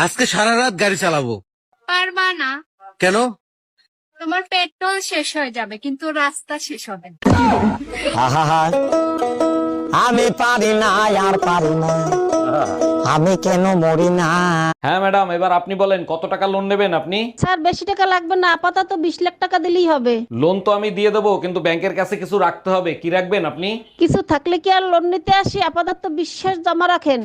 আজকে সারা রাত গাড়ি চালাবো। পারবা না, কেন? তোমার পেট্রোল শেষ হয়ে যাবে কিন্তু রাস্তা শেষ হবে না। আমি পারি না আর পারি না, আমি কেন মরি না। হ্যাঁ ম্যাডাম, এবার আপনি বলেন কত টাকা লোন নেবেন আপনি? স্যার বেশি টাকা লাগবে না, আপাতত 20 লাখ টাকা দিলেই হবে। লোন তো আমি দিয়ে দেবো, কিন্তু ব্যাংকের কাছে কিছু রাখতে হবে। কি রাখবেন আপনি? কিছু থাকলে কি আর লোন নিতে আসি, আপাতত বিশ্বাস জমা রাখেন।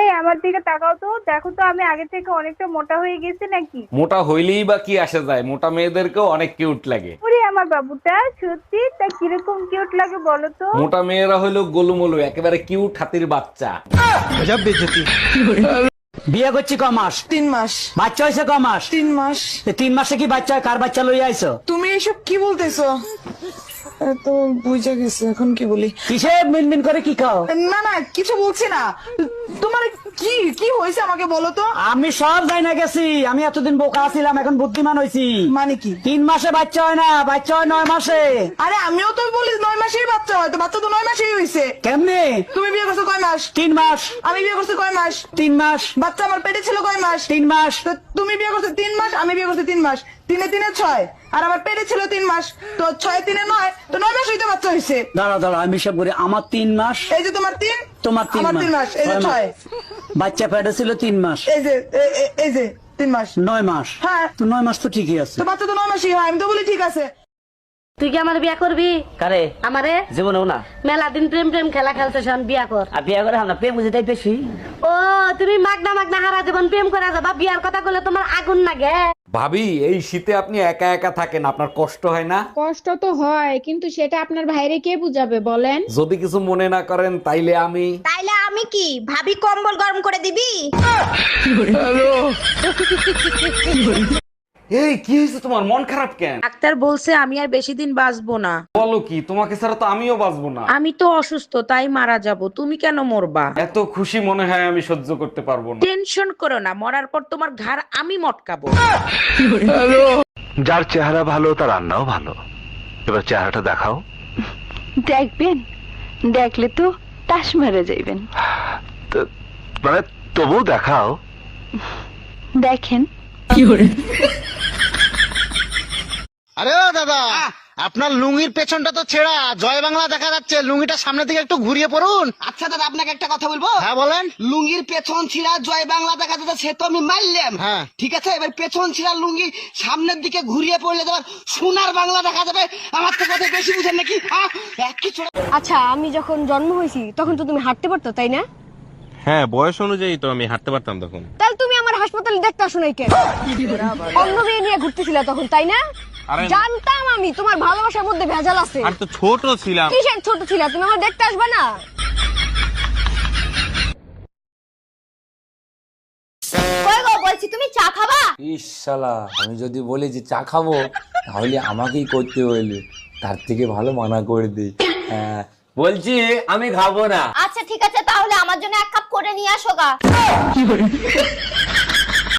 এই আমার দিকে তাকাও তো, দেখো তো আমি আগে থেকে অনেকটা মোটা হয়ে গেছি নাকি। মোটা হইলেই বা কি আসে যায়, মোটা মেয়েদেরকেও অনেক কিউট লাগে। ওরে আমার বাবুটা সত্যি তা কিরকম কিউট লাগে বলো তো। মোটা মেয়েরা হইলো গোলুমলু, একেবারে কিউট হাতির বাচ্চা। বিয়ে করছি ক মাস? 3 মাস। বাচ্চা হয়েছে ক মাস? 3 মাস। 3 মাসে কি বাচ্চা হয়? কার বাচ্চা লইয়া আইছো? তুমি এসব কি বলতেছো? তো বুঝে গেছে, এখন কি বলি? কিসে মিনমিন করে কি খাও? না না, কিছু বলছি না। তোমার কি কি হয়েছে আমাকে বলো তো। আমি সব যাই না গেছি, আমি এতদিন বোকা ছিলাম, এখন বুদ্ধিমান হয়েছি। মানে কি? 3 মাসে বাচ্চা হয় না, বাচ্চা হয় 9 মাসে। আরে আমিও তো বলি 9 মাসেই বাচ্চা হয়, তো বাচ্চা তো 9 মাসেই হয়েছে। কেমনে? তুমি বিয়ে করছো কয় মাস? 3 মাস। আমি বিয়ে করছি কয় মাস? 3 মাস। বাচ্চা আমার পেটে ছিল কয় মাস? 3 মাস। তো তুমি বিয়ে করছো 3 মাস, আমি বিয়ে করছি 3 মাস। 3 এ 6, আর আমার পেটে ছিল 3 মাস, তো 6 3 9, তো 9 মাস হইতে বাচ্চা হয়েছে। দাঁড়া দাঁড়া, আমি সব করি। আমার 3 মাস, এই যে তোমার 3, তোমার 3 আমার 3 মাস, এই যে 6। বাচ্চা পেটে ছিল 3 মাস, এই যে এই যে 3 মাস, 9 মাস। হ্যাঁ। তো 9 মাস তো ঠিকই আছে। তো বাচ্চা তো 9 মাসই হয়, আমি তো বলি ঠিক আছে। তুই কি আমার বিয়া করবি? কারে? আমারে জীবনেও না। মেলা দিন প্রেম প্রেম খেলা খেলতে শোন, বিয়া কর। আর বিয়ে করে আমরা প্রেম বুঝে তাই বেশি। ও তুমি মাগনা মাগনা হারা জীবন প্রেম করে যাবা, বিয়ার কথা বলে তোমার আগুন লাগে। ভাবি, এই শীতে আপনি একা একা থাকেন, আপনার কষ্ট হয় না? কষ্ট তো হয়, কিন্তু সেটা আপনার ভাইরে কে বুঝাবে বলেন? যদি কিছু মনে না করেন তাইলে আমি তাইলে আমি কি ভাবি কম্বল গরম করে দিবি? এই কি হয়েছে তোমার, মন খারাপ কেন? ডাক্তার বলছে আমি আর বেশি দিন বাঁচবো না। বলো কি, তোমাকে ছাড়া তো আমিও বাঁচবো না। আমি তো অসুস্থ, তাই মারা যাব। তুমি কেন মরবা? এত খুশি মনে হয় আমি সহ্য করতে পারবো না। টেনশন করো না, মরার পর তোমার ঘাড় আমি মটকাবো। যার চেহারা ভালো তার রান্নাও ভালো। এবার চেহারাটা দেখাও। দেখবেন, দেখলে তো তাস মেরে যাইবেন। মানে তবুও দেখাও। দেখেন। আরে ও দাদা, আপনার লুঙ্গির পেছনটা তো ছেঁড়া, জয় বাংলা দেখা যাচ্ছে। লুঙ্গিটা সামনে দিকে একটু ঘুরিয়ে পড়ুন। আচ্ছা দাদা, আপনাকে একটা কথা বলবো। হ্যাঁ বলেন। লুঙ্গির পেছন ছিঁড়া জয় বাংলা দেখা যাচ্ছে, সে তো আমি মারলাম। হ্যাঁ। ঠিক আছে, এবার পেছন ছিঁড়া লুঙ্গি সামনের দিকে ঘুরিয়ে পড়লে তোমার সোনার বাংলা দেখা যাবে। আমার তো কথা বেশি বুঝেন নাকি? আচ্ছা, আমি যখন জন্ম হয়েছি তখন তো তুমি হাঁটতে পারতো, তাই না? হ্যাঁ, বয়স অনুযায়ী তো আমি হাঁটতে পারতাম তখন। তাহলে তুমি আমার হাসপাতালে দেখতে আসো নাই কেন? অন্য মেয়ে নিয়ে ঘুরতেছিলে তখন, তাই না? জানতাম আমি তোমার ভালোবাসার মধ্যে ভেজাল আছে। আর তো ছোট ছিলাম। কিসের ছোট ছিল? তুমি আমার দেখতে আসবে না? কই গো, বলছি তুমি চা খাবা? ইস শালা, আমি যদি বলি যে চা খাবো তাহলে আমাকেই করতে হইলে, তার থেকে ভালো মানা করে দিই। হ্যাঁ, বলছি আমি খাবো না। আচ্ছা ঠিক আছে, তাহলে আমার জন্য 1 কাপ করে নিয়ে আসো গা।